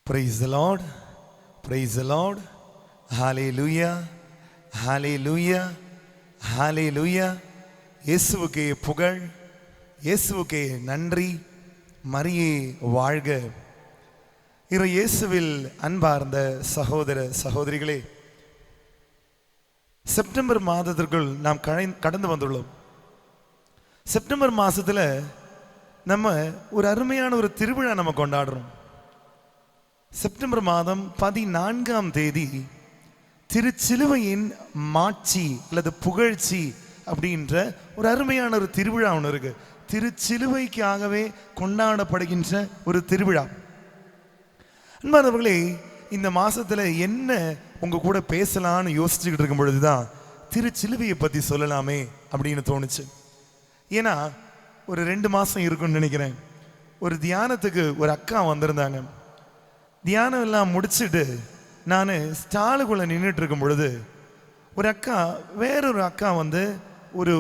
Praise the Lord. Praise the Lord. Hallelujah. Hallelujah. Hallelujah. இயேசுவுக்கே புகழ், இயேசுவுக்கே நன்றி. மரியே வாழ்க. இரு இயேசுவில் அன்பார்ந்த சகோதர சகோதரிகளே, செப்டம்பர் மாதத்திற்குள் நாம் கடந்து வந்துள்ளோம். செப்டம்பர் மாதத்தில் நம்ம ஒரு அருமையான ஒரு திருவிழா நம்ம கொண்டாடுறோம். செப்டம்பர் மாதம் 14ஆம் தேதி திருச்சிலுவையின் மாட்சி அல்லது புகழ்ச்சி அப்படின்ற ஒரு அருமையான ஒரு திருவிழா ஒன்று இருக்கு. திருச்சிலுவைக்காகவே கொண்டாடப்படுகின்ற ஒரு திருவிழா. அன்பானவர்களே, இந்த மாசத்துல என்ன உங்க கூட பேசலான்னு யோசிச்சுக்கிட்டு இருக்கும் பொழுதுதான் திருச்சிலுவையை பத்தி சொல்லலாமே அப்படின்னு தோணுச்சு. ஏன்னா ஒரு 2 மாசம் இருக்குன்னு நினைக்கிறேன், ஒரு தியானத்துக்கு ஒரு அக்கா வந்திருந்தாங்க. தியானம் எல்லாம் முடிச்சுட்டு நான் ஸ்டாலுக்குள்ளே நின்றுட்டு இருக்கும் பொழுது ஒரு அக்கா, வேறொரு அக்கா ஒரு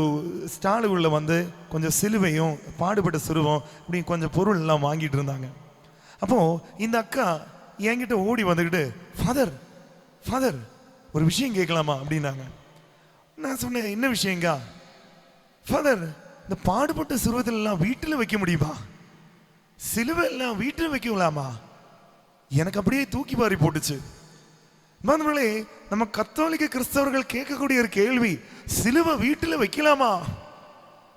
ஸ்டாலுக்குள்ளே கொஞ்சம் சிலுவையும் பாடுபட்ட சுருவம் இப்படி கொஞ்சம் பொருள் எல்லாம் வாங்கிட்டு இருந்தாங்க. அப்போது இந்த அக்கா என்கிட்ட ஓடி வந்துக்கிட்டு, ஃபாதர் ஃபாதர் ஒரு விஷயம் கேட்கலாமா அப்படின்னாங்க. நான் சொன்னேன், என்ன விஷயங்கா? ஃபாதர், இந்த பாடுபட்ட சுருவத்தில் எல்லாம் வீட்டில் வைக்க முடியுமா? சிலுவை எல்லாம் வீட்டில் வைக்கலாமா? எனக்கு அப்படியே தூக்கி வாரி போட்டுச்சு. நம்ம கத்தோலிக்க கிறிஸ்தவர்கள் கேட்கக்கூடிய ஒரு கேள்வி, சிலுவை வீட்டில் வைக்கலாமா?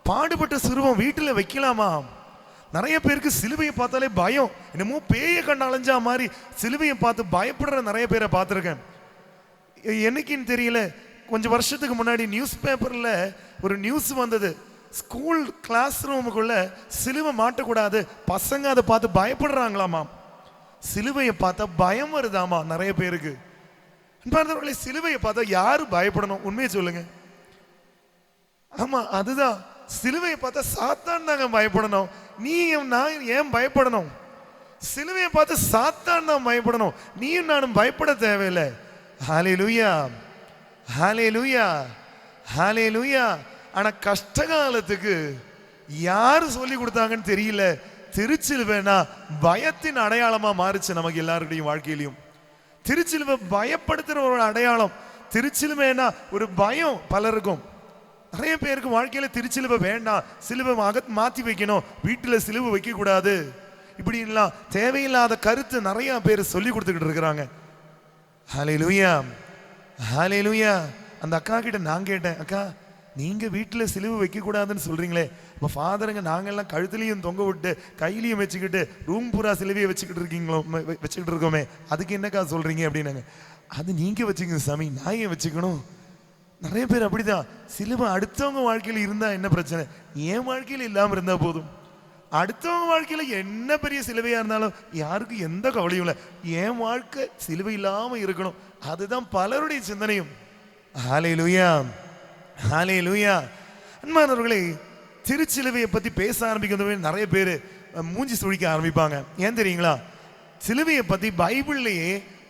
பாடுபட்ட சிலுவம் வீட்டில் வைக்கலாமா? நிறைய பேருக்கு சிலுவையை பார்த்தாலே பயம், என்னமோ பேய கண்டு அலைஞ்சா மாதிரி சிலுவையை பார்த்து பயப்படுற நிறைய பேரை பார்த்துருக்கேன். என்னைக்குன்னு தெரியல, கொஞ்சம் வருஷத்துக்கு முன்னாடி நியூஸ் பேப்பர்ல ஒரு நியூஸ் வந்தது. ஸ்கூல் கிளாஸ் ரூமுக்குள்ள சிலுவை மாட்டக்கூடாது, பசங்க அதை பார்த்து பயப்படுறாங்களாமா. சிலுவையை பார்த்தா பயம் வருதாமா நிறைய பேருக்கு. சிலுவையை பார்த்தா யாரு பயப்படணும்? உண்மையை சொல்லுங்க. ஆமா, அதுதான். சிலுவையை பார்த்தா சாத்தான் தாங்க பயப்படணும். நீயும் நான் ஏன் பயப்படணும்? சிலுவையை பார்த்து சாத்தான் தான் பயப்படணும், நீயும் நானும் பயப்பட தேவையில்லை. ஹல்லேலூயா, ஹல்லேலூயா, ஹல்லேலூயா. ஆனா கஷ்ட காலத்துக்கு யாரு சொல்லி கொடுத்தாங்கன்னு தெரியல, திருச்சிலுவைனா பயத்தின் அடையாளமா மாறுச்சு நமக்கு எல்லாருடைய வாழ்க்கையிலையும். திருச்சிலுவை பயப்படுத்துற ஒரு அடையாளம். திருச்சிலுவைனா ஒரு பயம் பலருக்கும். நிறைய பேருக்கு வாழ்க்கையில திருச்சிலுவை வேண்டாம், சிலுவை மாத்தி வைக்கணும், வீட்டுல சிலுவை வைக்க கூடாது, இப்படி எல்லாம் தேவையில்லாத கருத்து நிறைய பேர் சொல்லி கொடுத்துக்கிட்டு இருக்கிறாங்க. ஹல்லேலூயா, ஹல்லேலூயா. அந்த அக்கா கிட்ட நான் கேட்டேன், அக்கா நீங்க வீட்டுல சிலுவை வைக்க கூடாதுன்னு சொல்றீங்களே, இப்போ ஃபாதருங்க நாங்கெல்லாம் கழுத்துலையும் தொங்க விட்டு கையிலையும் வச்சுக்கிட்டு ரூம் பூரா சிலுவையை வச்சுக்கிட்டு இருக்கோமே, அதுக்கு என்னக்கா சொல்றீங்க அப்படின்னாங்க. அது நீங்க வச்சுக்கோங்க சாமி, நான் ஏன் வச்சுக்கணும்? நிறைய பேர் அப்படிதான். சிலுவை அடுத்தவங்க வாழ்க்கையில இருந்தா என்ன பிரச்சனை, என் வாழ்க்கையில இல்லாம இருந்தா போதும். அடுத்தவங்க வாழ்க்கையில என்ன பெரிய சிலுவையா இருந்தாலும் யாருக்கும் எந்த கவலையும் இல்லை, என் வாழ்க்கை சிலுவை இல்லாம இருக்கணும், அதுதான் பலருடைய சிந்தனையும். ஹல்லேலூயா, ஹல்லேலூயா. அன்பானவர்களே, திருச்சிலுவையை பத்தி பேச ஆரம்பிக்கிறது நிறைய பேர் மூஞ்சி சுழிக்க ஆரம்பிப்பாங்க. ஏன் தெரியுங்களா? சிலுவையை பத்தி பைபிள்லயே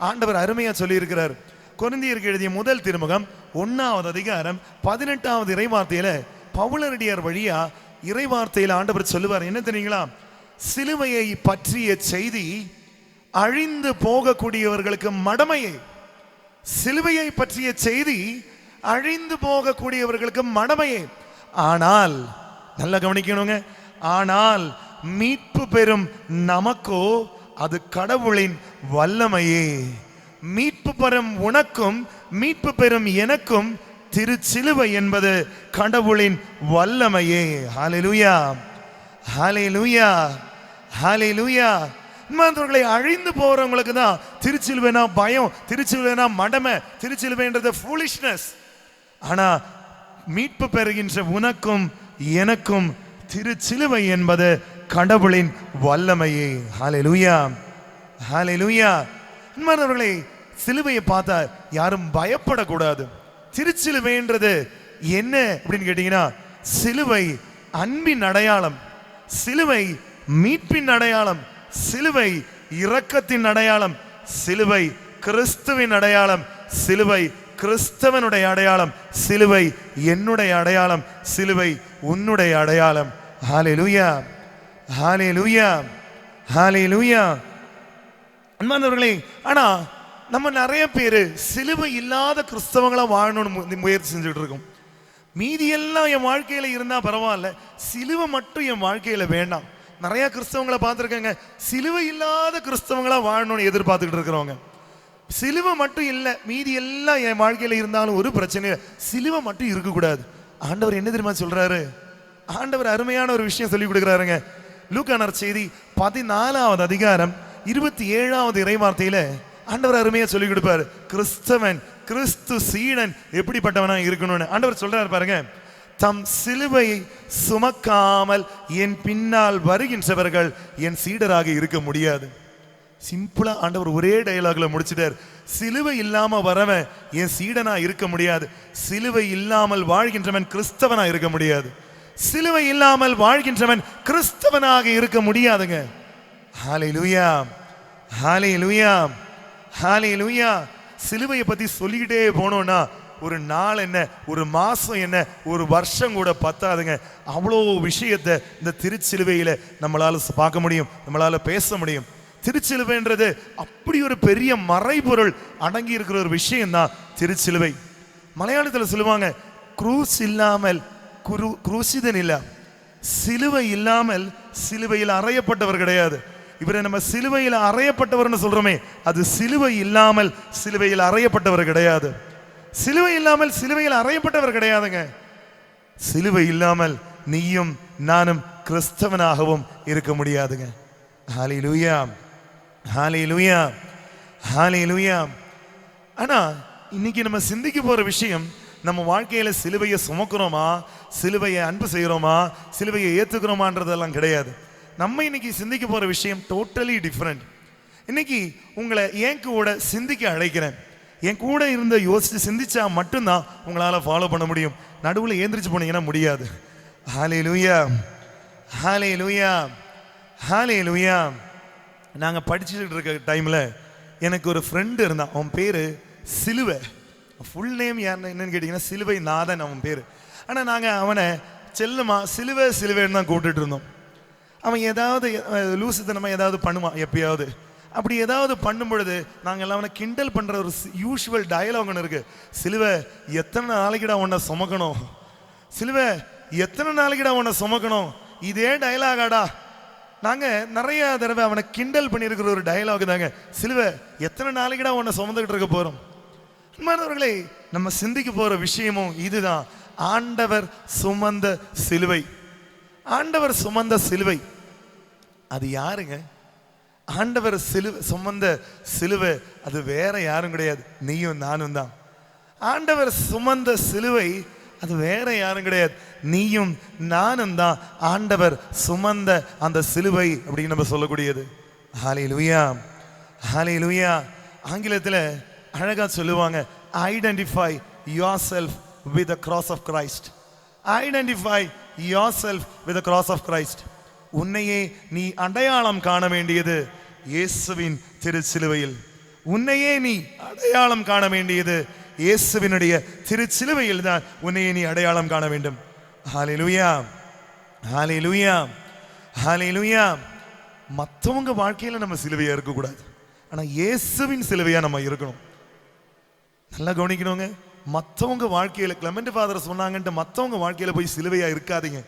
ஆண்டவர் அருமையா சொல்லி இருக்கிறார். கொரிந்தியருக்கு எழுதிய முதல் திருமுகம் 1ஆவது அதிகாரம் 18ஆவது இறைவார்த்தையில பவுலரடியார் வழியா இறைவார்த்தையில ஆண்டவர் சொல்லுவார். என்ன தெரியுங்களா? சிலுவையை பற்றிய செய்தி அழிந்து போகக்கூடியவர்களுக்கு மடமையே. சிலுவையை பற்றிய செய்தி அழிந்து போகக்கூடியவர்களுக்கு மடமையே, ஆனால் நல்லா கவனிக்கணுங்க, ஆனால் மீட்பு பெறும் நமக்கோ அது கடவுளின் வல்லமையே. மீட்பு பெறும் உனக்கும் மீட்பு பெறும் எனக்கும் திருச்சிலுவை என்பது கடவுளின் வல்லமையே. ஹல்லேலூயா, ஹல்லேலூயா, ஹல்லேலூயா. மற்றவர்களை அழிந்து போறவங்களுக்கு தான் திருச்சிலுவைனா பயம், திருச்சிலுவைனா மடமை, திருச்சிலுவைன்றது ஃபூலிஷ்னஸ். ஆனா மீட்பு பெறுகின்ற உனக்கும் எனக்கும் திருச்சிலுவை என்பது கடவுளின் வல்லமையே. ஹல்லேலூயா, ஹல்லேலூயா. அன்பானவர்களே, சிலுவையை பார்த்தா யாரும் பயப்படக்கூடாது. திருச்சிலுவைன்றது என்ன அப்படின்னு கேட்டீங்கன்னா, சிலுவை அன்பின் அடையாளம், சிலுவை மீட்பின் அடையாளம், சிலுவை இரக்கத்தின் அடையாளம், சிலுவை கிறிஸ்துவின் அடையாளம், சிலுவை கிறிஸ்தவனுடைய அடையாளம், சிலுவை என்னுடைய அடையாளம், சிலுவை உன்னுடைய அடையாளம். ஹல்லேலூயா, ஹல்லேலூயா, ஹல்லேலூயா. அன்பானவர்களே, ஆனா நம்ம நிறைய பேர் சிலுவை இல்லாத கிறிஸ்தவங்களா வாழணும்னு முயற்சி செஞ்சுட்டு இருக்கோம். மீதி எல்லாம் என் வாழ்க்கையில இருந்தா பரவாயில்ல, சிலுவை மட்டும் என் வாழ்க்கையில வேண்டாம். நிறைய கிறிஸ்தவங்களை பார்த்துருக்கேங்க, சிலுவை இல்லாத கிறிஸ்தவங்களா வாழணும்னு எதிர்பார்த்துக்கிட்டு இருக்கிறவங்க. சிலுவை மட்டும் இல்லை, மீதி எல்லாம் என் வாழ்க்கையில இருந்தாலும் ஒரு பிரச்சனை, சிலுவை மட்டும் இருக்கக்கூடாது. ஆண்டவர் என்ன தெரியுமா சொல்றாரு? ஆண்டவர் அருமையான ஒரு விஷயம் சொல்லி கொடுக்குறாருங்க. லூக்கா நற்செய்தி 14வது அதிகாரம் 27வது இறைவார்த்தையில ஆண்டவர் அருமையா சொல்லி கொடுப்பாரு. கிறிஸ்தவன், கிறிஸ்து சீடன் எப்படிப்பட்டவனா இருக்கணும்னு ஆண்டவர் சொல்றாரு பாருங்க. தம் சிலுவையை சுமக்காமல் என் பின்னால் வருகின்றவர்கள் என் சீடராக இருக்க முடியாது. சிம்பிளா ஆண்டவர் ஒரே டயலாக்ல முடிச்சிட்டார். சிலுவை இல்லாம வரவன் என் சீடனா இருக்க முடியாது, சிலுவை இல்லாமல் வாழ்கின்றவன் கிறிஸ்தவனா இருக்க முடியாது, சிலுவை இல்லாமல் வாழ்கின்றவன் கிறிஸ்தவனாக இருக்க முடியாதுங்க. ஹல்லேலூயா, ஹல்லேலூயா, ஹல்லேலூயா. சிலுவையை பத்தி சொல்லிக்கிட்டே போனோம்னா ஒரு நாள் என்ன, ஒரு மாசம் என்ன, ஒரு வருஷம் கூட பத்தாதுங்க. அவ்வளோ விஷயத்தை இந்த திருச்சிலுவையில நம்மளால பார்க்க முடியும், நம்மளால பேச முடியும். திருச்சிலுவைன்றது அப்படி ஒரு பெரிய மறைபொருள் அடங்கி இருக்கிற ஒரு விஷயம் தான் திருச்சிலுவை. மலையாளத்தில் சொல்லுவாங்க, குரூஸ் இல்லாமல் குரூசிதன் இல்ல. சிலுவை இல்லாமல் சிலுவையில் அறையப்பட்டவர் கிடையாது. இவரை நம்ம சிலுவையில் அறையப்பட்டவர்னு சொல்றோமே, அது சிலுவை இல்லாமல் சிலுவையில் அறையப்பட்டவர் கிடையாது. சிலுவை இல்லாமல் சிலுவையில் அறையப்பட்டவர் கிடையாதுங்க. சிலுவை இல்லாமல் நீயும் நானும் கிறிஸ்தவனாகவும் இருக்க முடியாதுங்க. ஹல்லேலூயா, ஹல்லேலூயா, ஹல்லேலூயா. ஆனா இன்னைக்கு நம்ம சிந்திக்க போற விஷயம், நம்ம வாழ்க்கையில சிலுவையை சுமக்கிறோமா, சிலுவையை அன்பு செய்கிறோமா, சிலுவையை ஏத்துக்கிறோமான்றதெல்லாம் கிடையாது. நம்ம இன்னைக்கு சிந்திக்க போற விஷயம் டோட்டலி டிஃப்ரெண்ட். இன்னைக்கு உங்களை என் கூட சிந்திக்க அழைக்கிறேன். என் கூட இருந்த யோசிச்சு சிந்திச்சா மட்டும்தான் உங்களால ஃபாலோ பண்ண முடியும். நடுவில் ஏந்திரிச்சு போனீங்கன்னா முடியாது. ஹல்லேலூயா, ஹல்லேலூயா, ஹல்லேலூயா. நாங்கள் படிச்சுட்டு இருக்க டைமில் எனக்கு ஒரு ஃப்ரெண்டு இருந்தான். அவன் பேர் சிலுவை. ஃபுல் நேம் என்னன்னு கேட்டிங்கன்னா சிலுவை நாதன் அவன் பேர். ஆனால் நாங்கள் அவனை செல்லுமா சிலுவை சிலுவைன்னு தான் கூப்பிட்டுட்டு இருந்தோம். அவன் ஏதாவது லூசுத்தனமாக ஏதாவது பண்ணுவான் எப்பயாவது. அப்படி ஏதாவது பண்ணும் பொழுது நாங்கள் எல்லாம் அவனை கிண்டல் பண்ணுற ஒரு யூஷுவல் டயலாக் ஒன்று இருக்குது. சிலுவை எத்தனை நாளைக்குடா உன்னை சுமக்கணும், சிலுவை எத்தனை நாளைக்குடா உன்னை சுமக்கணும், இதே டயலாகாடா. நாங்கள் நிறைய தடவை அவனை கிண்டல் பண்ணியிருக்கிற ஒரு டயலாக் தாங்க, சிலுவை எத்தனை நாளைக்குடா உன்னை சுமந்துக்கிட்டு இருக்க போகிறோம். அன்பானவர்களே, நம்ம சிந்திக்க போகிற விஷயமும் இதுதான். ஆண்டவர் சுமந்த சிலுவை. ஆண்டவர் சுமந்த சிலுவை அது யாருங்க? ஆண்டவர் சுமந்த சிலுவை அது வேற யாரும் கிடையாது, நீயும் நானும் தான். ஆண்டவர் சுமந்த சிலுவை அது வேற யாரும் கிடையாது, நீயும் நானும் தான். ஆண்டவர் சுமந்த அந்த சிலுவை அப்படின்னு நம்ம சொல்லக்கூடியது. ஹல்லேலூயா, ஹல்லேலூயா. ஆங்கிலத்தில் அழகா சொல்லுவாங்க, identify yourself with the cross of Christ. Identify yourself with the cross of Christ. உன்னையே நீ அடையாளம் காண வேண்டியது இயேசுவின் திருச்சிலுவையில். உன்னையே நீ அடையாளம் காண வேண்டியது இயேசுவினுடைய திருச்சிலுவையில் தான் உன்னையே நீ அடையாளம் காண வேண்டும். ஹல்லேலூயா, ஹல்லேலூயா, ஹல்லேலூயா. மற்றவங்க வாழ்க்கையில நம்ம சிலுவையா இருக்கக்கூடாது, ஆனா இயேசுவின் சிலுவையா நம்ம இருக்கணும். நல்லா கவனிக்கணுங்க. மற்றவங்க வாழ்க்கையில கிளமெண்ட் ஃபாதர் சொன்னாங்கன்ட்டு மற்றவங்க வாழ்க்கையில போய் சிலுவையா இருக்காதீங்க.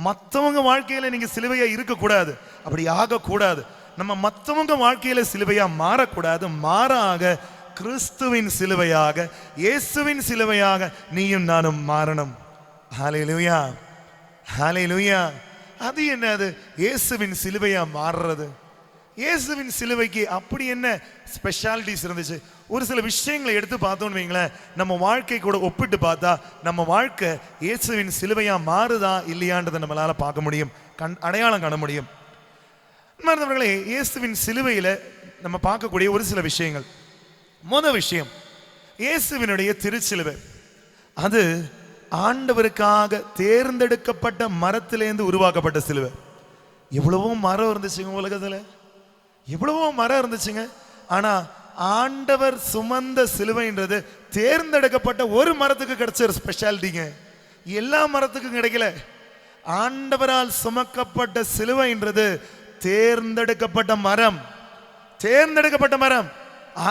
மற்றவங்க வாழ்க்கையில நீங்க சிலுவையா இருக்கக்கூடாது, அப்படி ஆகக்கூடாது. நம்ம மற்றவங்க வாழ்க்கையில சிலுவையா மாறக்கூடாது, மாறாக கிறிஸ்துவின் சிலுவையாக இயேசுவின் சிலுவையாக நீயும் நானும் மாறணும். ஹல்லேலூயா, ஹல்லேலூயா. அது என்னது இயேசுவின் சிலுவையா மாறுறது? இயேசுவின் சிலுவைக்கு அப்படி என்ன ஸ்பெஷாலிட்டிஸ் இருந்துச்சு? ஒரு சில விஷயங்களை எடுத்து பார்த்தோம்னு வைங்களேன், நம்ம வாழ்க்கை கூட ஒப்பிட்டு பார்த்தா நம்ம வாழ்க்கை இயேசுவின் சிலுவையா மாறுதா இல்லையான்றதை நம்மளால பார்க்க முடியும், அடையாளம் காண முடியும். மற்றவர்களே, இயேசுவின் சிலுவையில நம்ம பார்க்கக்கூடிய ஒரு சில விஷயங்கள். முதல் விஷயம், இயேசுவினுடைய திருச்சிலுவை அது ஆண்டவருக்காக தேர்ந்தெடுக்கப்பட்ட மரத்திலேருந்து உருவாக்கப்பட்ட சிலுவை. எவ்வளவோ மரம் இருந்துச்சுங்க உலகத்துல, எவ்வளவோ மரம் இருந்துச்சுங்க. ஆனா ஆண்டவர் சுமந்த சிலுவைன்றது தேர்ந்தெடுக்கப்பட்ட ஒரு மரத்துக்கு கிடைச்ச ஒரு ஸ்பெஷாலிட்டிங்க. எல்லா மரத்துக்கும் கிடைக்கல. ஆண்டவரால் சுமக்கப்பட்ட சிலுவைன்றது தேர்ந்தெடுக்கப்பட்ட மரம். தேர்ந்தெடுக்கப்பட்ட மரம்.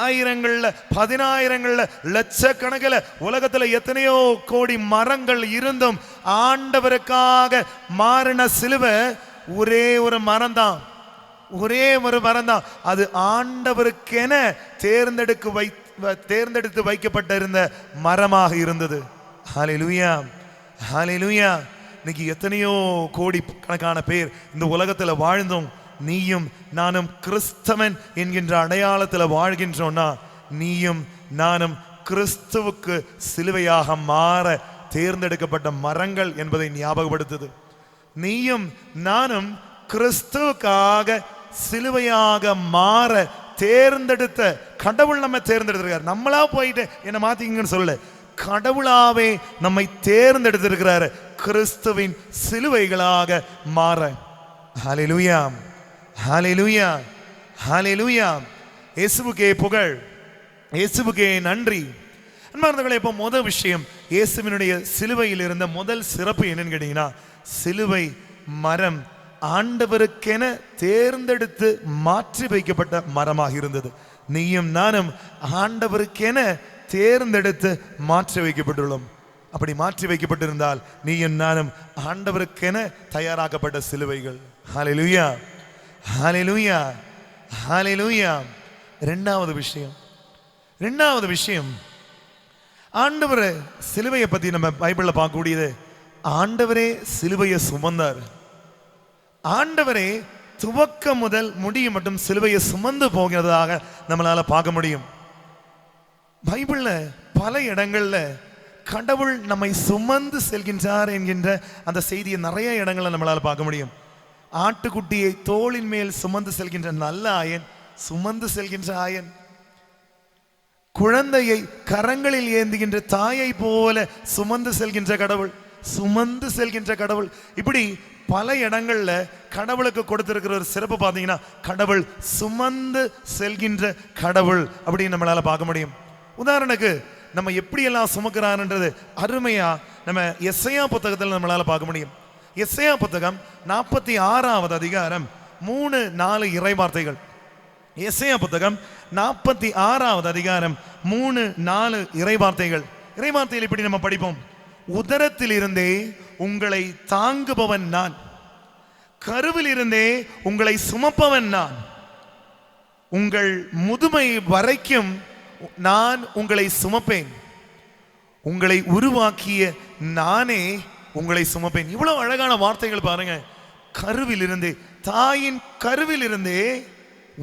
ஆயிரங்கள்ல, பதினாயிரங்கள்ல, லட்சக்கணக்கில் உலகத்துல எத்தனையோ கோடி மரங்கள் இருந்தும் ஆண்டவருக்காக மாறின சிலுவை ஒரே ஒரு மரம் தான். ஒரே ஒரு மரம் தான். அது ஆண்டவருக்கென தேர்ந்தெடுத்து வைக்கப்பட்டிருந்த மரமாக இருந்தது. ஹல்லேலூயா, ஹல்லேலூயா. இன்னைக்கு எத்தனையோ கோடி கணக்கான பேர் இந்த உலகத்துல வாழ்ந்தோம். நீயும் நானும் கிறிஸ்தவன் என்கின்ற அடையாளத்தில் வாழ்கின்றோம்னா, நீயும் நானும் கிறிஸ்துவுக்கு சிலுவையாக மாற தேர்ந்தெடுக்கப்பட்ட மரங்கள் என்பதை ஞாபகப்படுத்துது. நீயும் நானும் கிறிஸ்துவுக்காக சிலுவையாக மாற தேர்ந்தெடுத்த கடவுள் நம்ம தேர்ந்தெடுத்திருக்கார். நம்மளா போயிட்டு என்ன மாத்திங்கன்னு சொல்ல, கடவுளாவே நம்மை தேர்ந்தெடுத்திருக்கிறார் கிறிஸ்துவின் சிலுவைகளாக மாற. ஹல்லேலூயா, ஹல்லேலூயா, ஹல்லேலூயா. இயேசுவுக்கே புகழ், இயேசுவுக்கே நன்றி. அன்பார்ந்தவர்களே, இப்போ முதல் விஷயம், இயேசுவினுடைய சிலுவையில் இருந்த முதல் சிறப்பு என்னன்னு கேட்டீங்கன்னா, சிலுவை மரம் ஆண்டவருக்கென தேர்ந்தெடுத்து மாற்றி வைக்கப்பட்ட மரமாக இருந்தது. நீயும் நானும் ஆண்டவருக்கென தேர்ந்தெடுத்து மாற்றி வைக்கப்பட்டுள்ளோம். அப்படி மாற்றி வைக்கப்பட்டிருந்தால் நீயும் நானும் ஆண்டவருக்கென தயாராக்கப்பட்ட சிலுவைகள். ஹல்லேலூயா, ஹல்லேலூயா, ஹல்லேலூயா. இரண்டாவது விஷயம், ஆண்டவர் சிலுவையை பத்தி நம்ம பைபிள்ல பார்க்கக்கூடியது, ஆண்டவரே சிலுவையை சுமந்தார். ஆண்டவரே துவக்க முதல் முடிய மட்டும் சிலுவையை சுமந்து போகிறதாக நம்மளால பார்க்க முடியும். பைபிள்ல பல இடங்கள்ல கடவுள் நம்மை சுமந்து செல்கின்றார் என்கின்ற அந்த செய்தியை நிறைய இடங்கள்ல நம்மளால பார்க்க முடியும். ஆட்டுக்குட்டியை தோளின் மேல் சுமந்து செல்கின்ற நல்ல ஆயன், சுமந்து செல்கின்ற ஆயன். குழந்தையை கரங்களில் ஏந்துகின்ற தாயை போல சுமந்து செல்கின்ற கடவுள், சுமந்து செல்கின்ற கடவுள். இப்படி பல இடங்கள்ல கடவுளுக்கு கொடுத்திருக்கிற ஒரு சிறப்பு பார்த்தீங்கன்னா, கடவுள் சுமந்து செல்கின்ற கடவுள் அப்படின்னு நம்மளால பார்க்க முடியும். உதாரணத்துக்கு நம்ம எப்படியெல்லாம் சுமக்கிறான்ன்றது அருமையா நம்ம எஸ்ஐயா புத்தகத்தில் நம்மளால பார்க்க முடியும். எஸ்ஐயா புத்தகம் 46வது அதிகாரம் 3-4 இறைவார்த்தைகள். எஸ்ஐயா புத்தகம் 46வது அதிகாரம் 3-4 இறைவார்த்தைகள். இறைவார்த்தையில் இப்படி நம்ம படிப்போம். உதரத்தில் இருந்தே உங்களை தாங்குபவன் நான், கருவில் இருந்தே உங்களை சுமப்பவன் நான், உங்கள் முதுமை வரைக்கும் நான் உங்களை சுமப்பேன், உங்களை உருவாக்கிய நானே உங்களை சுமப்பேன். இவ்வளவு அழகான வார்த்தைகள் பாருங்க. கருவில் இருந்தே, தாயின் கருவில் இருந்தே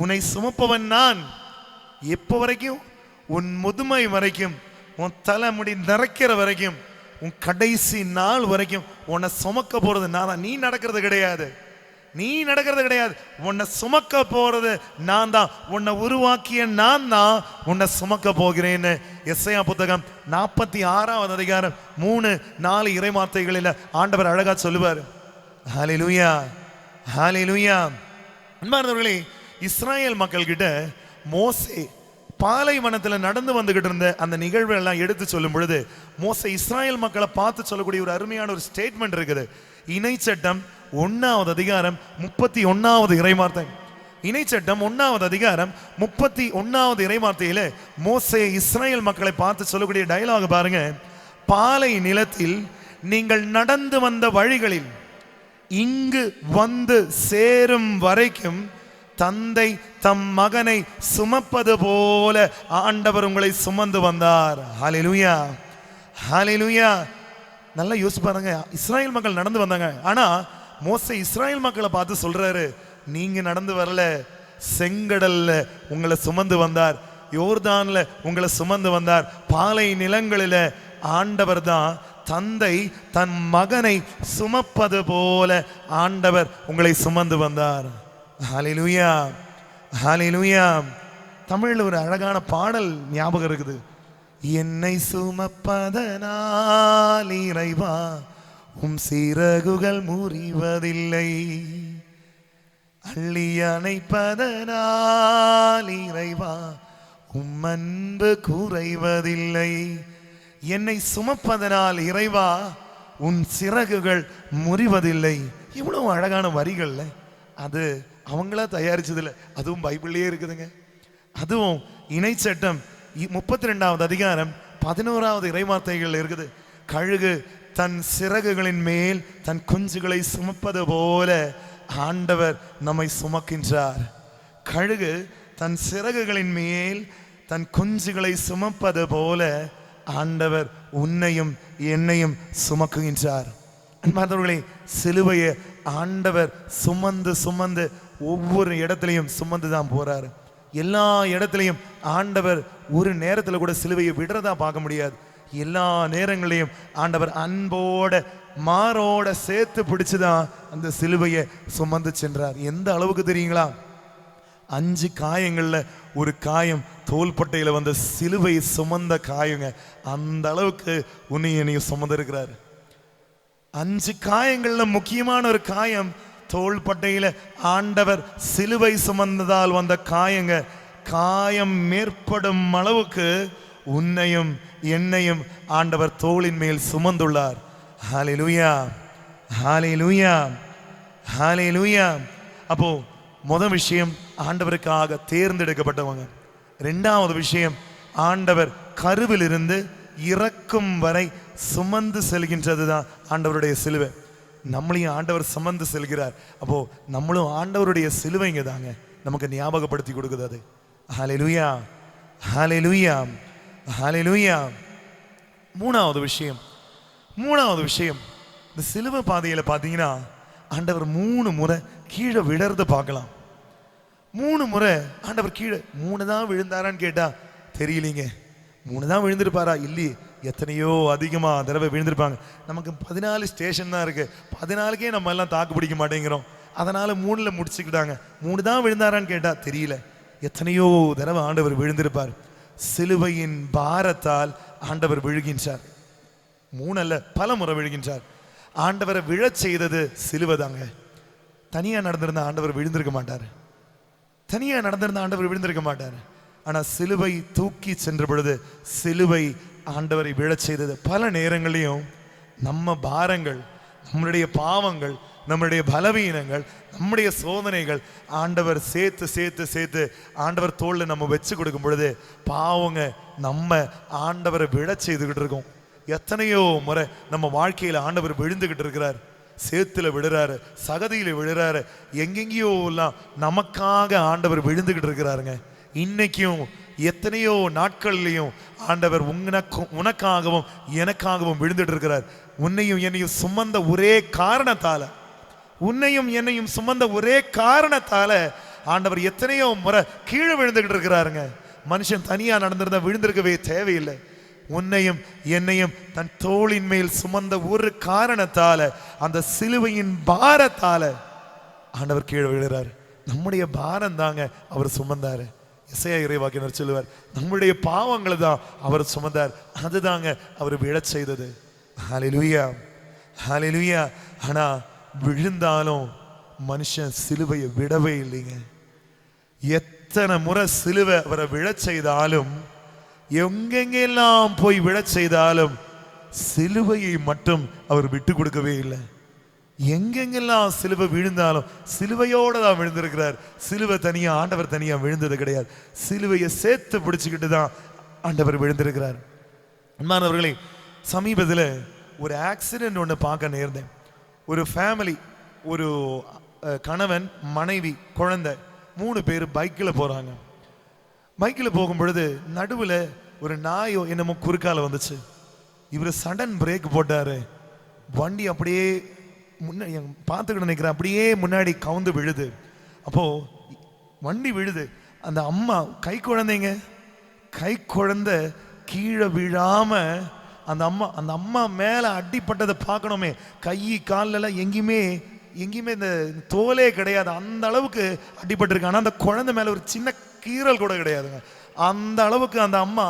உன்னை சுமப்பவன் நான். எப்போ வரைக்கும்? உன் முதுமை வரைக்கும், உன் தலைமுடி நரைக்கிற வரைக்கும், உன் கடைசி நாள் வரைக்கும் உன்னை சுமக்க போறது நான். நீ நடக்கிறது கிடையாது, நீ நடக்கிறது கிடையாது. உன்னை சுமக்க போறது நான் தான். உன்னை உருவாக்கிய நான் தான் உன்னை சுமக்க போகிறேன்னு எஸ்ஐயா புத்தகம் 46வது அதிகாரம் 3-4 இறைவார்த்தைகளில் ஆண்டவர் அழகா சொல்லுவார். ஹல்லேலூயா, ஹல்லேலூயா. அன்பார்ந்தவர்களே, இஸ்ராயேல் மக்கள் கிட்ட மோசே பாலைவனத்தில் நடந்து வந்துகிட்டு இருந்த அந்த நிகழ்வு எல்லாம் எடுத்து சொல்லும் பொழுது, மோசே இஸ்ராயேல் மக்களை பார்த்து சொல்லக்கூடிய ஒரு அருமையான ஒரு ஸ்டேட்மெண்ட் இருக்குது. இணைச்சட்டம் 1வது அதிகாரம் 31வது இறைவார்த்தை. இணைச்சட்டம் 1வது அதிகாரம் 31வது இறைவார்த்தையில மோசே இஸ்ராயேல் மக்களை பார்த்து சொல்லக்கூடிய டயலாக் பாருங்க. பாலை நிலத்தில் நீங்கள் நடந்து வந்த வழிகளில் இங்கு வந்து சேரும் வரைக்கும் தந்தை தம் மகனை சுமப்பது போல ஆண்டவர் உங்களை சுமந்து வந்தார். ஹல்லேலூயா, ஹல்லேலூயா. நல்லா யோசிச்சு பாருங்க. இஸ்ராயேல் மக்கள் நடந்து வந்தாங்க. ஆனா மோசே இஸ்ராயேல் மக்களை பார்த்து சொல்றாரு, நீங்க நடந்து வரல, செங்கடல்ல உங்களை சுமந்து வந்தார், யோர்தான்ல உங்களை சுமந்து வந்தார். பாலை நிலங்களில ஆண்டவர் தான் தந்தை தன் மகனை சுமப்பது போல ஆண்டவர் உங்களை சுமந்து வந்தார். ஹல்லேலூயா, ஹல்லேலூயா. தமிழ்ல ஒரு அழகான பாடல் ஞாபகம் இருக்குது. என்னை சுமப்பதனால் இறைவா உம் சிறகுகள் முறிவதில்லை, அள்ளி அணைப்பதனால் இறைவா உம் அன்பு குறைவதில்லை. என்னை சுமப்பதனால் இறைவா உன் சிறகுகள் முறிவதில்லை. இவ்வளவு அழகான வரிகள்ல அது அவங்களா தயாரிச்சதில்லை, அதுவும் பைபிள்லயே இருக்குதுங்க. அதுவும் இணைச்சட்டம் 32வது அதிகாரம் 11வது இறைவார்த்தைகள் இருக்குது. கழுகு தன் சிறகுகளின் மேல் தன் குஞ்சுகளை சுமப்பது போல ஆண்டவர் நம்மை சுமக்கின்றார். கழுகு தன் சிறகுகளின் மேல் தன் குஞ்சுகளை சுமப்பது போல ஆண்டவர் உன்னையும் என்னையும் சுமக்குகின்றார். அன்பார்ந்தவர்களே, சிலுவையை ஆண்டவர் சுமந்து சுமந்து ஒவ்வொரு இடத்துலையும் சுமந்து தான் போறாரு. எல்லா இடத்துலையும் ஆண்டவர் ஒரு நேரத்தில் கூட சிலுவையை விடுறதா பார்க்க முடியாது. எல்லா நேரங்களையும் ஆண்டவர் அன்போட மாரோட சேர்த்து பிடிச்சுதான் அந்த சிலுவையை சுமந்து சென்றார். எந்த அளவுக்கு தெரியுங்களா? 5 காயங்கள்ல ஒரு காயம் தோள்பட்டையில வந்த சிலுவை சுமந்த காயங்க. அந்த அளவுக்கு உன்னை என்னையும் சுமந்திருக்கிறார். 5 காயங்கள்ல முக்கியமான ஒரு காயம் தோள்பட்டையில ஆண்டவர் சிலுவை சுமந்ததால் வந்த காயங்க. காயம் மேற்படும் அளவுக்கு உன்னையும் என்னையும் ஆண்டவர் தோளின் மேல் சுமந்துள்ளார். ஹல்லேலூயா, ஹல்லேலூயா, ஹல்லேலூயா. அப்போ முதல் விஷயம், ஆண்டவருக்காக தேர்ந்தெடுக்கப்பட்டவங்க. 2வது விஷயம், ஆண்டவர் கருவில் இருந்து இறக்கும் வரை சுமந்து செல்கின்றது தான் ஆண்டவருடைய சிலுவை. நம்மளையும் ஆண்டவர் சுமந்து செல்கிறார். அப்போ நம்மளும் ஆண்டவருடைய சிலுவைங்க தாங்க நமக்கு ஞாபகப்படுத்தி கொடுக்குது அது. ஹல்லேலூயா, ஹல்லேலூயா, ஹல்லேலூயா. மூணாவது விஷயம், இந்த சிலுவை பாதையில பார்த்தீங்கன்னா ஆண்டவர் 3 முறை கீழே விழறது பார்க்கலாம். 3 முறை ஆண்டவர் கீழே 3 தான் விழுந்தாரான்னு கேட்டா தெரியலீங்க. 3 தான் விழுந்திருப்பாரா? இல்லையே, எத்தனையோ அதிகமா தடவை விழுந்திருப்பாங்க. நமக்கு 14 ஸ்டேஷன் தான் இருக்கு. 14க்கே நம்ம எல்லாம் தாக்கு பிடிக்க மாட்டேங்கிறோம். அதனால 3ல முடிச்சுக்கிட்டாங்க. 3 தான் விழுந்தாரான்னு கேட்டா தெரியல. எத்தனையோ தடவை ஆண்டவர் விழுந்திருப்பார். சிலுவையின் பாரத்தால் ஆண்டவர் விழுகின்றார். 3 அல்ல, பல முறை விழுகின்றார். ஆண்டவரை விழச் செய்தது சிலுவை தாங்க. தனியா நடந்திருந்த ஆண்டவர் விழுந்திருக்க மாட்டார். ஆனா சிலுவை தூக்கி சென்ற பொழுது சிலுவை ஆண்டவரை விழச் செய்தது. பல நேரங்களையும் நம்ம பாரங்கள், நம்மளுடைய பாவங்கள், நம்மளுடைய பலவீனங்கள், நம்முடைய சோதனைகள் ஆண்டவர் சேர்த்து சேர்த்து சேர்த்து ஆண்டவர் தோல்ல நம்ம வச்சு கொடுக்கும் பொழுது பாவங்க நம்ம ஆண்டவரை விழச் செய்துகிட்டு இருக்கோம். எத்தனையோ முறை நம்ம வாழ்க்கையில ஆண்டவர் விழுந்துகிட்டு இருக்கிறார். சேத்துல விழுறாரு, சகதியில விழுறாரு, எங்கெங்கயோ எல்லாம் நமக்காக ஆண்டவர் விழுந்துகிட்டு இருக்கிறாருங்க. இன்னைக்கும் எத்தனையோ நாட்கள்லையும் ஆண்டவர் உனக்காகவும் எனக்காகவும் விழுந்துட்டு இருக்கிறார். உன்னையும் என்னையும் சுமந்த ஒரே காரணத்தால ஆண்டவர் எத்தனையோ முறை கீழே விழுந்துகிட்டு இருக்கிறாருங்க. மனுஷன் தனியா நடந்திருந்தா விழுந்திருக்கவே தேவையில்லை. உன்னையும் என்னையும் தன் தோளின் மேல் சுமந்த ஒரு காரணத்தால, அந்த சிலுவையின் பாரத்தால ஆண்டவர் கீழே விழுறாரு. நம்முடைய பாரம் தாங்க அவர் சுமந்தாரு. எசையா இறைவாக்கினர் சொல்லுவார், நம்முடைய பாவங்களை தான் அவர் சுமந்தார், அதுதாங்க அவர் விழச் செய்தது. ஹல்லேலூயா, ஹல்லேலூயா. ஆனா விழுந்தாலும் மனுஷன் சிலுவையை விடவே இல்லைங்க. எத்தனை முறை சிலுவை அவரை விழச் செய்தாலும், எங்கெங்கெல்லாம் போய் விழச் செய்தாலும் சிலுவையை மட்டும் அவர் விட்டு கொடுக்கவே இல்லை. எங்கெங்கெல்லாம் சிலுவை விழுந்தாலும் சிலுவையோட தான் விழுந்திருக்கிறார். சிலுவை தனியா, ஆண்டவர் தனியா விழுந்தது கிடையாது. சிலுவையை சேர்த்து பிடிச்சுக்கிட்டு தான் ஆண்டவர் விழுந்திருக்கிறார். அன்பானவர்களே, சமீபத்தில் ஒரு ஆக்சிடென்ட் ஒன்று பார்க்க நேர்ந்தேன். ஒரு ஃபேமிலி, ஒரு கணவன், மனைவி, குழந்தை, 3 பேர் பைக்கில் போறாங்க. பைக்கில் போகும் பொழுது நடுவில் ஒரு நாயோ என்னமோ குறுக்கால வந்துச்சு. இவர் சடன் பிரேக் போட்டாரு. வண்டி அப்படியே முன்னாடி பார்த்துக்கிட்டு நினைக்கிறேன், அப்படியே முன்னாடி கவுந்து விழுது. அப்போ வண்டி விழுது. அந்த அம்மா கை குழந்தை கீழே விழாம அந்த அம்மா மேல அடிப்பட்டதை பார்க்கணுமே. கை காலில் எங்கேயுமே இந்த தோலே கிடையாது, அந்த அளவுக்கு அடிபட்டிருக்கு. ஆனால் அந்த குழந்தை மேல ஒரு சின்ன கீறல் கூட கிடையாதுங்க. அந்த அளவுக்கு அந்த அம்மா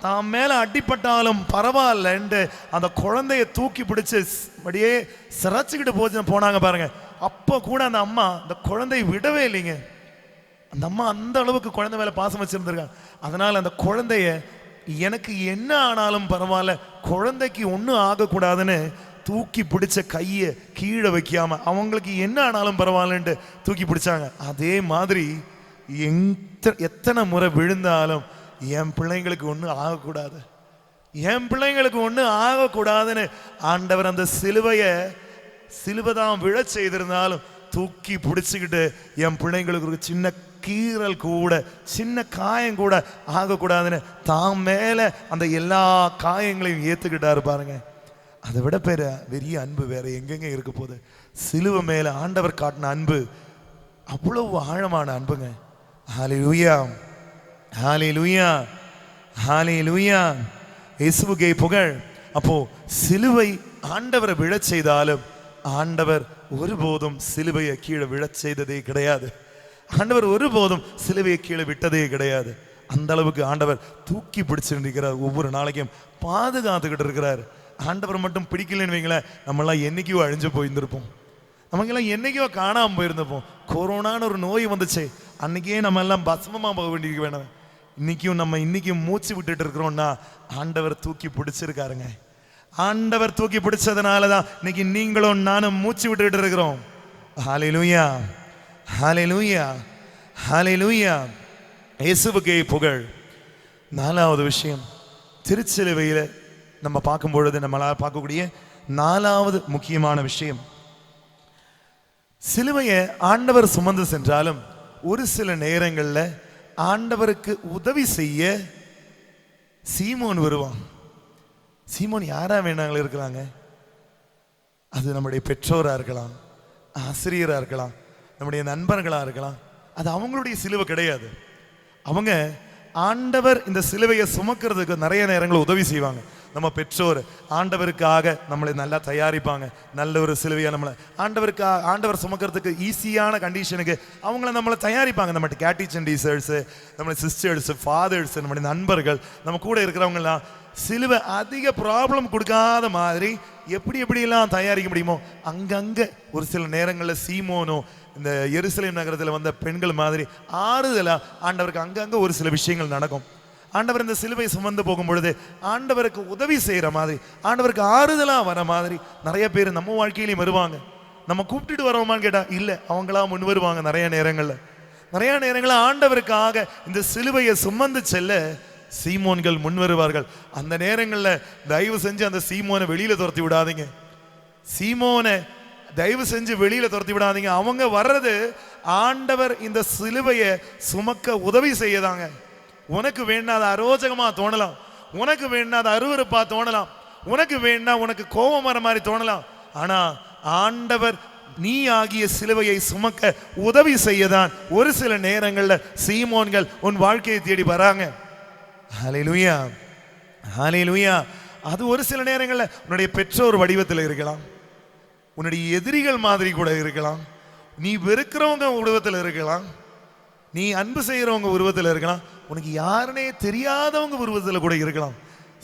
தான் மேல அடிப்பட்டாலும் பரவாயில்லன்ட்டு அந்த குழந்தைய தூக்கி பிடிச்சு அப்படியே சிரைச்சுக்கிட்டு போனாங்க பாருங்க. அப்போ கூட அந்த அம்மா அந்த குழந்தையை விடவே இல்லைங்க. அந்த அம்மா அந்த அளவுக்கு குழந்தை மேல பாசம் வச்சிருந்திருக்காங்க. அதனால அந்த குழந்தைய எனக்கு என்ன ஆனாலும் பரவாயில்ல, குழந்தைக்கு ஒன்றும் ஆகக்கூடாதுன்னு தூக்கி பிடிச்ச கையை கீழே வைக்காம அவங்களுக்கு என்ன ஆனாலும் பரவாயில்லன்ட்டு தூக்கி பிடிச்சாங்க. அதே மாதிரி எத்தனை முறை விழுந்தாலும் என் பிள்ளைங்களுக்கு ஒன்றும் ஆகக்கூடாது, என் பிள்ளைங்களுக்கு ஒன்றும் ஆகக்கூடாதுன்னு ஆண்டவர் அந்த சிலுவை தான் விழ செய்திருந்தாலும் தூக்கி பிடிச்சிக்கிட்டு என் பிள்ளைங்களுக்கு ஒரு சின்ன கீறல் கூட சின்ன காயம் கூட ஆகக்கூடாதுன்னு தான் மேல அந்த எல்லா காயங்களையும் ஏத்துக்கிட்டாரு பாருங்க. அதை விட பெரிய அன்பு வேற எங்கெங்க இருக்க போகுது? சிலுவை மேல ஆண்டவர் காட்டின அன்பு அவ்வளவு ஆழமான அன்புங்க. ஹல்லேலூயா, ஹல்லேலூயா, ஹல்லேலூயா, இயேசுவுக்கே புகழ். அப்போ சிலுவை ஆண்டவரை விழச் செய்தாலும் ஆண்டவர் ஒருபோதும் சிலுவையை கீழே விழச் செய்ததே கிடையாது. ஆண்டவர் ஒருபோதும் சிலுவையை கீழே விட்டதே கிடையாது. அந்த அளவுக்கு ஆண்டவர் தூக்கி பிடிச்சிருக்கிறார், ஒவ்வொரு நாளைக்கும் பாதுகாத்துக்கிட்டு இருக்கிறார். ஆண்டவர் மட்டும் பிடிக்கலன்னு வைங்களேன், நம்மளாம் என்னைக்கோ அழிஞ்சு போயிருந்திருப்போம், நமக்கெல்லாம் என்னைக்கோ காணாமல் போயிருந்திருப்போம். கொரோனான்னு ஒரு நோய் வந்துச்சு, அன்னைக்கே நம்ம எல்லாம் பஸ்மமா போக வேண்டியிருக்க வேணும். இன்னைக்கும் மூச்சு விட்டுட்டு இருக்கிறோம்னா ஆண்டவர் தூக்கி பிடிச்சிருக்காருங்க. ஆண்டவர் தூக்கி பிடிச்சதுனாலதான் இன்னைக்கு நீங்களும் நானும் மூச்சு விட்டுட்டு இருக்கிறோம். ஹல்லேலூயா, ஹல்லேலூயா, ஹல்லேலூயா, இயேசுவுக்கே புகழ். நாலாவது விஷயம், திருச்சிலுவையில நம்ம பார்க்கும் பொழுது நம்மளால் பார்க்கக்கூடிய நாலாவது முக்கியமான விஷயம், சிலுவையை ஆண்டவர் சுமந்து சென்றாலும் ஒரு சில நேரங்கள்ல ஆண்டவருக்கு உதவி செய்ய சீமோன் வருவான். சீமோன் யாரா வேணாங்களும் இருக்கிறாங்க. அது நம்முடைய பெற்றோரா இருக்கலாம், ஆசிரியரா இருக்கலாம், நம்முடைய நண்பர்களா இருக்கலாம். அது அவங்களுடைய சிலுவை கிடையாது. அவங்க ஆண்டவர் இந்த சிலுவையை சுமக்கிறதுக்கு நிறைய நேரங்கள் உதவி செய்வாங்க. நம்ம பெற்றோர் ஆண்டவருக்காக நம்மளை நல்லா தயாரிப்பாங்க. நல்ல ஒரு சிலுவையா நம்மளை ஆண்டவர் சுமக்கிறதுக்கு ஈஸியான கண்டிஷனுக்கு அவங்கள நம்மளை தயாரிப்பாங்க. நம்ம கேட்டிச்சன் டீச்சர்ஸு, நம்மளுடைய சிஸ்டர்ஸு, ஃபாதர்ஸு, நம்முடைய நண்பர்கள், நம்ம கூட இருக்கிறவங்கலாம் சிலுவை அதிக ப்ராப்ளம் கொடுக்காத மாதிரி எப்படியெல்லாம் தயாரிக்க முடியுமோ அங்கங்கே ஒரு சில நேரங்களில் சீமோனோ இந்த எருசலேம் நகரத்தில் வந்த பெண்கள் மாதிரி ஆறுதலாக ஆண்டவருக்கு அங்கங்கே ஒரு சில விஷயங்கள் நடக்கும். ஆண்டவர் இந்த சிலுவை சுமந்து போகும் பொழுது ஆண்டவருக்கு உதவி செய்கிற மாதிரி, ஆண்டவருக்கு ஆறுதலாக வர மாதிரி நிறைய பேர் நம்ம வாழ்க்கையிலையும் வருவாங்க. நம்ம கூப்பிட்டுட்டு வரோமான்னு கேட்டால் இல்லை, அவங்களா முன் வருவாங்க. நிறைய நேரங்களில் ஆண்டவருக்காக இந்த சிலுவையை சுமந்து செல்ல சீமோன்கள் முன் வருவார்கள். அந்த நேரங்களில் தயவு செஞ்சு அந்த சீமோனை வெளியில துரத்தி விடாதீங்க. சீமோனை தயவு செஞ்சு வெளியில துரத்தி விடாதீங்க. அவங்க வர்றது ஆண்டவர் இந்த சிலுவையை சுமக்க உதவி செய்யதாங்க. உனக்கு வேண்டாத அரோஜகமா தோணலாம், உனக்கு வேண்டாத அருவருப்பா தோணலாம், உனக்கு வேண்டா உனக்கு கோபம் வர மாதிரி தோணலாம். ஆனா ஆண்டவர் நீ ஆகிய சிலுவையை சுமக்க உதவி செய்யதான் ஒரு சில நேரங்கள்ல சீமோன்கள் உன் வாழ்க்கையை தேடி வராங்க. ஹல்லேலூயா, ஹல்லேலூயா. அது ஒரு சில நேரங்களில் உன்னுடைய பெற்றோர் வடிவத்தில் இருக்கலாம், உன்னுடைய எதிரிகள் மாதிரி கூட இருக்கலாம், நீ வெறுக்கிறவங்க உருவத்தில் இருக்கலாம், நீ அன்பு செய்கிறவங்க உருவத்தில் இருக்கலாம், உனக்கு யாருனே தெரியாதவங்க உருவத்தில் கூட இருக்கலாம்.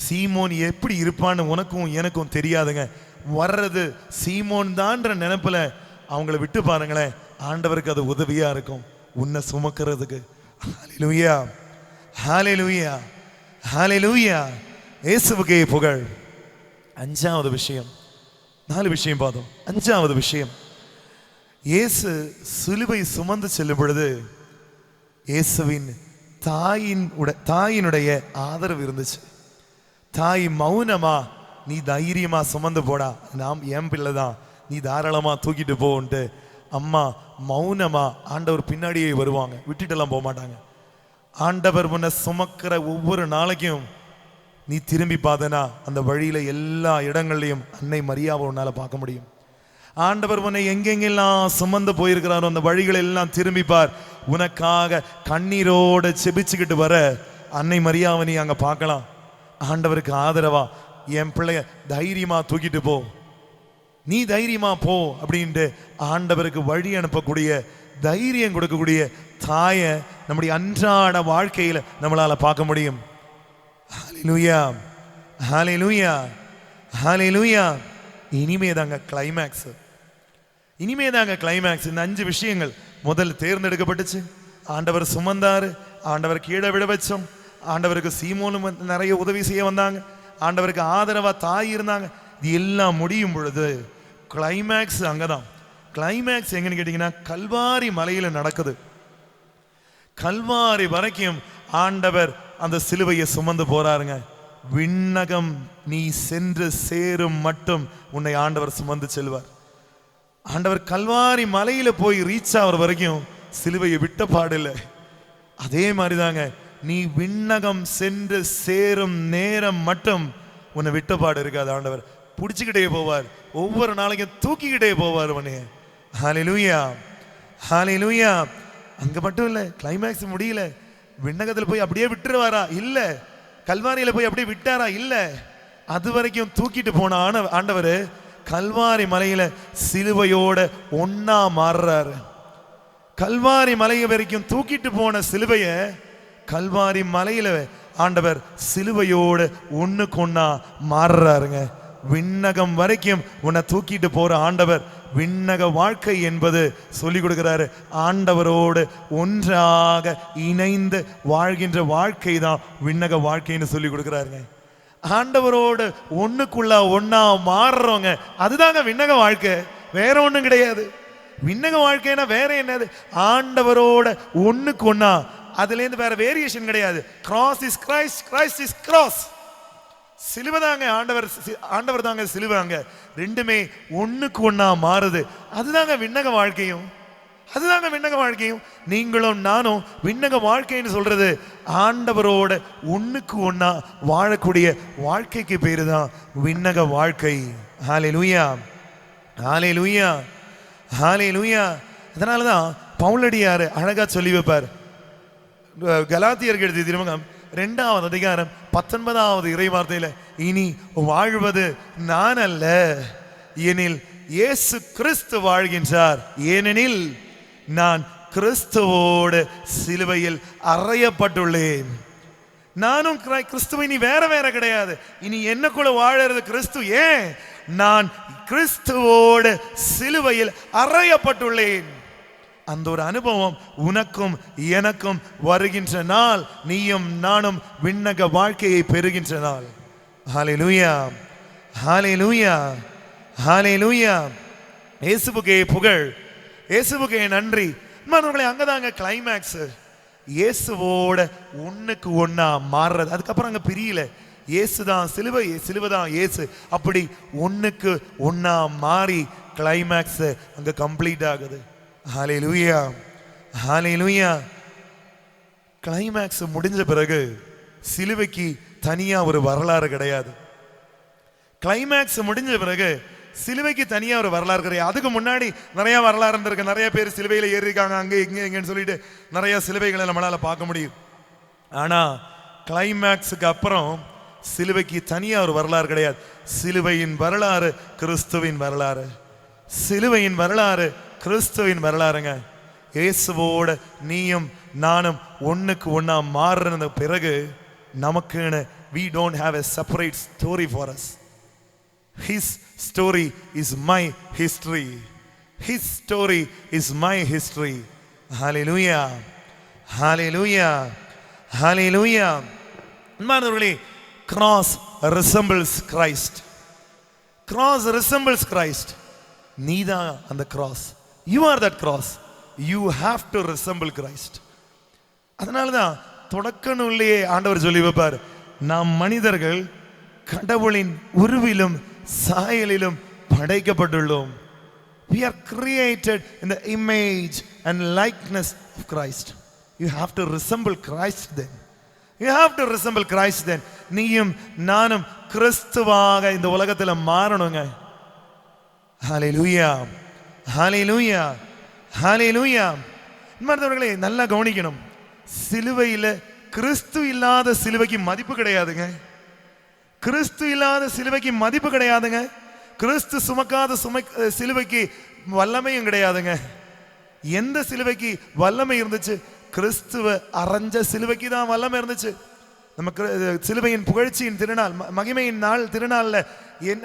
சீமோன் எப்படி இருப்பான்னு உனக்கும் எனக்கும் தெரியாதுங்க. வர்றது சீமோன் தான்ற நினைப்புல அவங்கள விட்டு பாருங்களேன், ஆண்டவருக்கு அது உதவியா இருக்கும் உன்னை சுமக்கிறதுக்கு. ஹல்லேலூயா, ஹல்லேலூயா, ஹல்லேலூயா, இயேசுவுக்கே புகழ். அஞ்சாவது விஷயம், 4 விஷயம் பார்த்தோம். அஞ்சாவது விஷயம், இயேசு சிலுவை சுமந்து செல்லும் பொழுது இயேசுவின் தாயினுடைய ஆதரவு இருந்துச்சு. தாய் மௌனமா, நீ தைரியமா சுமந்து போடா, நாம் என் பிள்ளை தான், நீ தாராளமா தூக்கிட்டு போன்ட்டு அம்மா மௌனமா ஆண்டவர் பின்னாடியே வருவாங்க, விட்டுட்டெல்லாம் போக மாட்டாங்க. ஆண்டவர் உன்னை சுமக்கிற ஒவ்வொரு நாளைக்கும் நீ திரும்பி பார்த்தனா அந்த வழியில எல்லா இடங்கள்லையும் அன்னை மரியாவை உன்னால பார்க்க முடியும். ஆண்டவர் உன்னை எங்கெங்கெல்லாம் சுமந்து போயிருக்கிறாரோ அந்த வழிகளை எல்லாம் திரும்பிப்பார். உனக்காக கண்ணீரோடு செபிச்சுக்கிட்டு வர அன்னை மரியாவை நீ அங்க பார்க்கலாம். ஆண்டவருக்கு ஆதரவா என் பிள்ளைய தைரியமா தூக்கிட்டு போ, நீ தைரியமா போ அப்படின்ட்டு ஆண்டவருக்கு வழி அனுப்பக்கூடிய தைரியம் கொடுக்கக்கூடிய தாயை நம்முடைய அன்றாட வாழ்க்கையில நம்மளால பார்க்க முடியும். ஹல்லேலூயா, ஹல்லேலூயா, ஹல்லேலூயா. இனிமேதாங்க கிளைமேக்ஸ். இந்த 5 விஷயங்கள் முதல் தேர்ந்தெடுக்கப்பட்டுச்சு. ஆண்டவர் சுமந்தாரு, ஆண்டவர் கீழே விட வச்சோம், ஆண்டவருக்கு சீமோனும் நிறைய உதவி செய்ய வந்தாங்க, ஆண்டவருக்கு ஆதரவா தாய் இருந்தாங்க. இது எல்லாம் முடியும் பொழுது கிளைமேக்ஸ் அங்கதான். கிளைமேக்ஸ் எங்கன்னு கேட்டீங்கன்னா கல்வாரி மலையில நடக்குது. கல்வாரி வரைக்கும் ஆண்டவர் அந்த சிலுவையை சுமந்து போறாருங்க. விண்ணகம் நீ சென்று சேரும் மட்டும் உன்னை ஆண்டவர் சுமந்து செல்வார். ஆண்டவர் கல்வாரி மலையில போய் ரீச் ஆகிற வரைக்கும் சிலுவையை விட்ட பாடில்லை. அதே மாதிரிதாங்க, நீ விண்ணகம் சென்று சேரும் நேரம் மட்டும் உன்னை விட்ட பாடு இருக்காது. ஆண்டவர் பிடிச்சுக்கிட்டே போவார், ஒவ்வொரு நாளைக்கும் தூக்கிக்கிட்டே போவார் உன்னைய. ஹல்லேலூயா, ஹல்லேலூயா. அங்க மட்டும் இல்லை, கிளைமேக்ஸ் முடியல. விண்ணகத்தில் போய் அப்படியே விட்டுருவாரா? இல்ல. கல்வாரியில போய் அப்படியே விட்டாரா? இல்ல. அது வரைக்கும் தூக்கிட்டு போன ஆண்டவர் கல்வாரி மலையில சிலுவையோட ஒன்னா மாறுறாரு. கல்வாரி மலையை வரைக்கும் தூக்கிட்டு போன சிலுவைய கல்வாரி மலையில ஆண்டவர் சிலுவையோட ஒண்ணுக்கு ஒன்னா மாறுறாருங்க. விண்ணகம் வரைக்கும் உன்னை தூக்கிட்டு போற ஆண்டவர். விண்ணக வாழ்க்கை என்பது சொல்லி கொடுக்கிறாரு. ஆண்டவரோடு ஒன்றாக இணைந்து வாழ்கின்ற வாழ்க்கை தான் விண்ணக வாழ்க்கைன்னு சொல்லி கொடுக்கிறாருங்க. ஆண்டவரோடு ஒண்ணுக்குள்ள ஒன்னா மாறுறவங்க, அதுதாங்க விண்ணக வாழ்க்கை, வேற ஒண்ணும் கிடையாது. விண்ணக வாழ்க்கைனா வேற என்னது? ஆண்டவரோட ஒண்ணுக்கு ஒன்னா, அதுல இருந்து வேற வேரியேஷன் கிடையாது. Cross is Christ, Christ is cross. சிலுவை தாங்க ஆண்டவர் தாங்க சிலுவாங்க. ரெண்டுமே ஒண்ணுக்கு ஒன்னா மாறுது. அதுதாங்க விண்ணக வாழ்க்கையும், அதுதாங்க விண்ணக வாழ்க்கையும். நீங்களும் நானும் விண்ணக வாழ்க்கைன்னு சொல்றது ஆண்டவரோட ஒண்ணுக்கு ஒன்னா வாழக்கூடிய வாழ்க்கைக்கு பேரு தான் விண்ணக வாழ்க்கை. ஹல்லேலூயா, ஹல்லேலூயா, ஹல்லேலூயா. அதனாலதான் பவுலடியார் அழகா சொல்லி வைப்பார். கலாத்தியருக்கு எழுதிய திருமுகம் 2வது அதிகாரம் 19வது இறைவார்த்தையில, இனி வாழ்வது நான் அல்ல, எனில் இயேசு கிறிஸ்து வாழ்கின்றார், ஏனெனில் நான் கிறிஸ்துவோடு சிலுவையில் அறையப்பட்டுள்ளேன். நானும் கிறிஸ்துவை இனி வேற வேற கிடையாது. இனி என்னக்குள்ள வாழறது கிறிஸ்து. ஏன்? நான் கிறிஸ்துவோடு சிலுவையில் அறையப்பட்டுள்ளேன். அந்த ஒரு அனுபவம் உனக்கும் எனக்கும் வருகின்ற நாள், நீயும் நானும் விண்ணக வாழ்க்கையை பெறுகின்ற நாள். ஹல்லேலூயா, ஹல்லேலூயா, ஹல்லேலூயா. இயேசுவுக்கே புகழ், இயேசுவுக்கே நன்றி. மனோர்களே, அங்கதாங்க கிளைமேக்ஸ். இயேசுவோட ஒண்ணுக்கு ஒன்னா மாறுறது. அதுக்கப்புறம் அங்க பிரியல. இயேசுதான் சிலுவை, சிலுவைதான் இயேசு. அப்படி ஒண்ணுக்கு ஒன்னா மாறி கிளைமேக்ஸ் அங்க கம்ப்ளீட் ஆகுது. ஹல்லேலூயா, ஹல்லேலூயா. கிளைமேக்ஸ் முடிஞ்ச பிறகு சிலுவைக்கு தனியா ஒரு வரலாறு கிடையாது. கிளைமேக்ஸ் முடிஞ்ச பிறகு சிலுவைக்கு தனியா ஒரு வரலாறு கிடையாது. அதுக்கு முன்னாடி நிறைய வரலாறு இருந்திருக்கு. நிறைய பேர் சிலுவையில ஏறிருக்காங்க, அங்க இங்க இங்கன்னு சொல்லிட்டு நிறைய சிலுவைகளை நம்மளால பார்க்க முடியும். ஆனா கிளைமேக்ஸுக்கு அப்புறம் சிலுவைக்கு தனியா ஒரு வரலாறு கிடையாது. சிலுவையின் வரலாறு கிறிஸ்துவின் வரலாறு. சிலுவையின் வரலாறு கிறிஸ்துவின் வரலாறுங்க. இயேசுவோட நீயும் நானும் ஒண்ணுக்கு ஒன்னா மாறுன பிறகு நமக்குன்னு we don't have a separate story for us. His story is my history. His story is my history. Hallelujah, hallelujah, hallelujah. மானவர்களே, cross resembles Christ. Cross resembles Christ. நீதான் அந்த cross. You are that cross. You have to resemble Christ. அதனாலதான் தொடக்க நூல்லையே ஆண்டவர் சொல்லி வைப்பார், நாம் மனிதர்கள் கடவுளின் உருவிலும் சாயலிலும் படைக்கப்பட்டுள்ளோம். We are created in the image and likeness of Christ. You have to resemble Christ then. You have to resemble Christ then. நீயும் நானும் கிறிஸ்துவாக இந்த உலகத்துல மாறணுங்க. ஹல்லேலூயா, ஹல்லேலூயா, ஹல்லேலூயா. மற்றவர்களே, நல்லா கவனிக்கணும். சிலுவையில கிறிஸ்து இல்லாத சிலுவைக்கு மதிப்பு கிடையாதுங்க. கிறிஸ்து இல்லாத சிலுவைக்கு மதிப்பு கிடையாதுங்க. கிறிஸ்து சுமக்காத சிலுவைக்கு வல்லமையும் கிடையாதுங்க. எந்த சிலுவைக்கு வல்லமை இருந்துச்சு? கிறிஸ்துவ அரைஞ்ச சிலுவைக்கு தான் வல்லமை இருந்துச்சு. நமக்கு சிலுவையின் புகழ்ச்சியின் திருநாள், மகிமையின் நாள் திருநாள்ல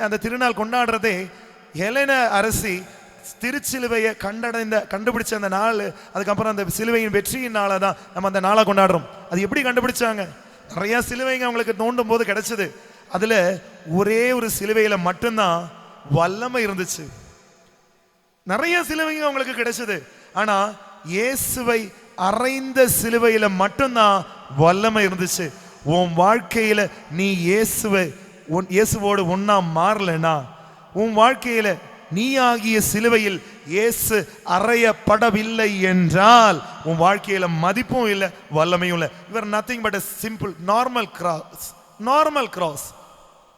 அந்த திருநாள் கொண்டாடுறதே ஹெலென அரசி திருச்சிலுவையை கண்டுபிடிச்ச அந்த நாள். அதுக்கப்புறம் அந்த சிலுவையின் வெற்றியின் நாளை தான் நம்ம அந்த நாளை கொண்டாடுறோம். அது எப்படி கண்டுபிடிச்சாங்க? நிறைய சிலுவைங்க அவங்களுக்கு தோண்டும் போது கிடைச்சது. அதுல ஒரே ஒரு சிலுவையில மட்டும்தான் வல்லமை இருந்துச்சு. நிறைய சிலுவைங்க அவங்களுக்கு கிடைச்சது, ஆனா இயேசுவை அறைந்த சிலுவையில மட்டும்தான் வல்லமை இருந்துச்சு. உன் வாழ்க்கையில நீ இயேசுவோடு ஒன்னா மாறலனா, உன் வாழ்க்கையில நீ ஆகிய சிலுவையில் இயேசு அறையப்படவில்லை என்றால் உன் வாழ்க்கையில மதிப்பும் இல்லை, வல்லமையும் இல்லை. இவர் nothing but simple normal cross.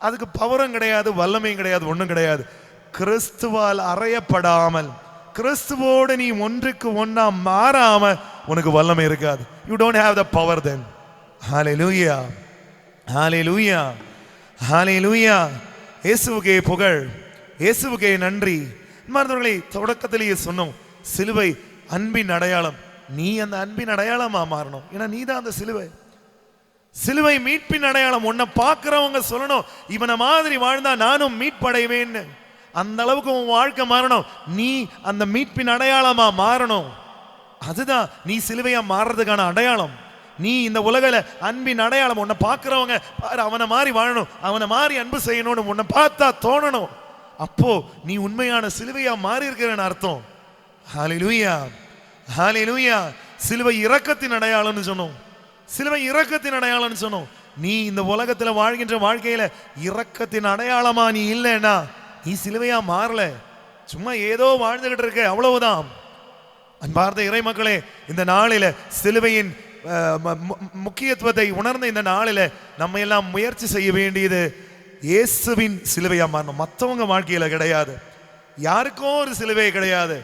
அதுக்கு பவரும் கிடையாது, வல்லமையும் கிடையாது, ஒன்றும் கிடையாது. கிறிஸ்துவால் அறையப்படாமல், கிறிஸ்துவோடு நீ ஒன்றுக்கு ஒன்னா மாறாம உனக்கு வல்லமை இருக்காது. You don't have the power then. Hallelujah, hallelujah, hallelujah. இயேசுவுக்கே புகழ், இயேசுவுக்கே நன்றி. மருத்துவர்களை தொடக்கத்திலேயே சொன்னோம், சிலுவை அன்பின் அடையாளம். நீ அந்த அன்பின் அடையாளமா மாறணும். ஏன்னா நீ தான் அந்த சிலுவை. சிலுவை மீட்பின் அடையாளம். உன்னை பார்க்கிறவங்க சொல்லணும், இவனை மாதிரி வாழ்ந்தா நானும் மீட்படைவேன்னு. அந்த அளவுக்கு உன் வாழ்க்கை மாறணும். நீ அந்த மீட்பின் அடையாளமா மாறணும். அதுதான் நீ சிலுவையா மாறுறதுக்கான அடையாளம். நீ இந்த உலகில அன்பின் அடையாளம். உன்னை பார்க்கிறவங்க அவனை மாதிரி வாழணும், அவனை மாதிரி அன்பு செய்யணும்னு உன்னை பார்த்தா தோணணும். அப்போ நீ உண்மையான சிலுவையா மாறி இருக்கிறன்னு அர்த்தம். ஹல்லேலூயா, ஹல்லேலூயா. சிலுவை இரக்கத்தின் அடையாளம்னு சொன்னோம். சிலுவை இரக்கத்தின் அடையாளம்னு சொன்னோம். நீ இந்த உலகத்துல வாழ்கின்ற வாழ்க்கையில இரக்கத்தின் அடையாளமா நீ இல்லைன்னா நீ சிலுவையா மாறல, சும்மா ஏதோ வாழ்ந்துகிட்டு இருக்க, அவ்வளவுதான். அன்பார்ந்த இறை மக்களே, இந்த நாளில சிலுவையின் முக்கியத்துவத்தை உணர்ந்த இந்த நாளில நம்ம எல்லாம் முயற்சி செய்ய வேண்டியது இயேசுவின் சிலுவையா மாறணும். மற்றவங்க வாழ்க்கையில கிடையாது, யாருக்கும் ஒரு சிலுவை கிடையாது.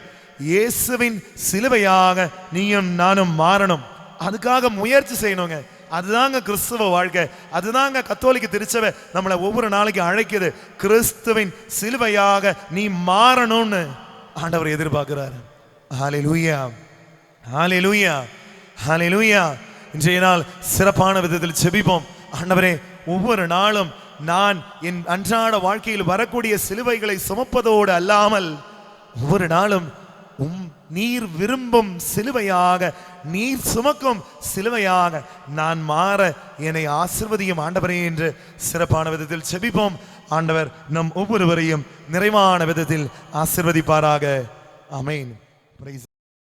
இயேசுவின் சிலுவையாக நீயும் நானும் மாறணும். அதுக்காக முயற்சி செய்யணுங்க. அதுதாங்க கிறிஸ்துவ வாழ்க்கை, அதுதாங்க கத்தோலிக்க திருச்சபை நம்மளை ஒவ்வொரு நாளைக்கு அழைக்குது. கிறிஸ்துவின் சிலுவையாக நீ மாறணும்னு ஆண்டவர் எதிர்பார்க்கிறார். ஹல்லேலூயா, ஹல்லேலூயா, ஹல்லேலூயா. இன்றைய நாள் சிறப்பான விதத்தில் செபிப்போம். ஆண்டவரே, ஒவ்வொரு நாளும் நான் என் அன்றாட வாழ்க்கையில் வரக்கூடிய சிலுவைகளை சுமப்பதோடு அல்லாமல் ஒவ்வொரு நாளும் நீர் விரும்பும் சிலுவையாக, நீர் சுமக்கும் சிலுவையாக நான் மாற என்னை ஆசீர்வதியும் ஆண்டவரே என்று சிறப்பான விதத்தில் செபிப்போம். ஆண்டவர் நம் ஒவ்வொருவரையும் நிறைவான விதத்தில் ஆசீர்வதிப்பாராக. ஆமென்.